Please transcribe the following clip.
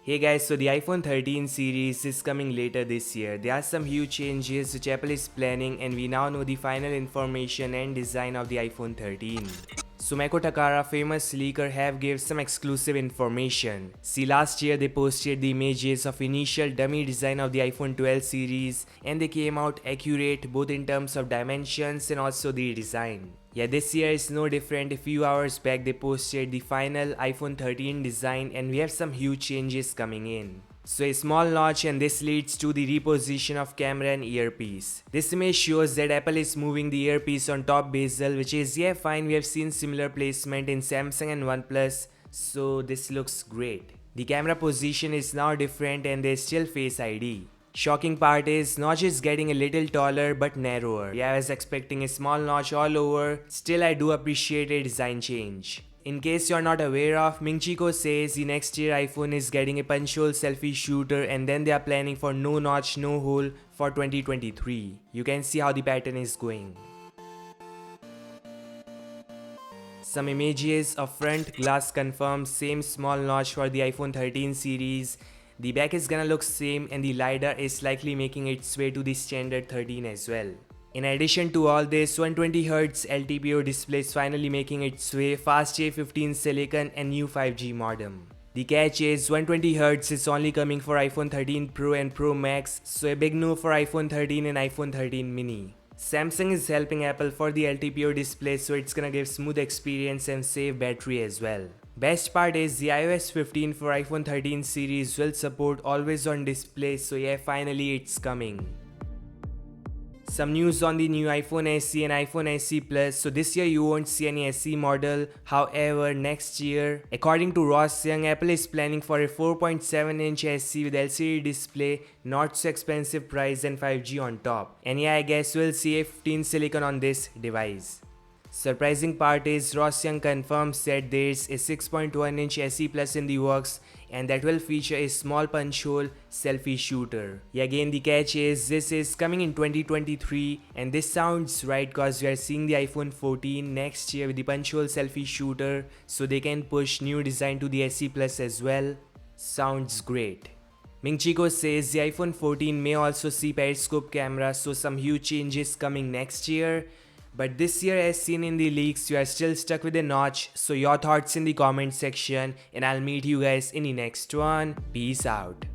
Hey guys, so the iPhone 13 series is coming later this year. There are some huge changes which Apple is planning, and we now know the final information and design of the iPhone 13. Sumeko Takara, famous leaker, have gave some exclusive information. See, last year they posted the images of initial dummy design of the iPhone 12 series, and they came out accurate both in terms of dimensions and also the design. Yeah, this year is no different. A few hours back they posted the final iPhone 13 design, and we have some huge changes coming in. So a small notch, and this leads to the reposition of camera and earpiece. This image shows that Apple is moving the earpiece on top bezel, which is yeah fine. We have seen similar placement in Samsung and OnePlus, so this looks great. The camera position is now different and there's still Face ID. Shocking part is notch is getting a little taller but narrower. Yeah, I was expecting a small notch all over, still I do appreciate a design change. In case you're not aware of, Ming Chi Kuo says the next year iPhone is getting a punch hole selfie shooter, and then they are planning for no notch no hole for 2023. You can see how the pattern is going. Some images of front glass confirms same small notch for the iPhone 13 series. The back is gonna look same, and the LiDAR is likely making its way to the standard 13 as well. In addition to all this, 120Hz LTPO display is finally making its way, fast A15 silicon and new 5G modem. The catch is 120Hz is only coming for iPhone 13 Pro and Pro Max, so a big no for iPhone 13 and iPhone 13 mini. Samsung is helping Apple for the LTPO display, so it's gonna give smooth experience and save battery as well. Best part is the iOS 15 for iPhone 13 series will support always on display, so yeah, finally it's coming. Some news on the new iPhone SE and iPhone SE Plus. So this year you won't see any SE model. However, next year, according to Ross Young, Apple is planning for a 4.7-inch SE with LCD display, not so expensive price, and 5G on top. And yeah, I guess we'll see A15 silicon on this device. Surprising part is Ross Young confirms that there's a 6.1-inch SE Plus in the works, and that will feature a small punch hole selfie shooter. Yeah, again the catch is this is coming in 2023, and this sounds right cause we are seeing the iPhone 14 next year with the punch hole selfie shooter, so they can push new design to the SE Plus as well. Sounds great. Ming Chi Kuo says the iPhone 14 may also see periscope camera, so some huge changes coming next year. But this year, as seen in the leaks, you are still stuck with a notch. So your thoughts in the comment section, and I'll meet you guys in the next one. Peace out.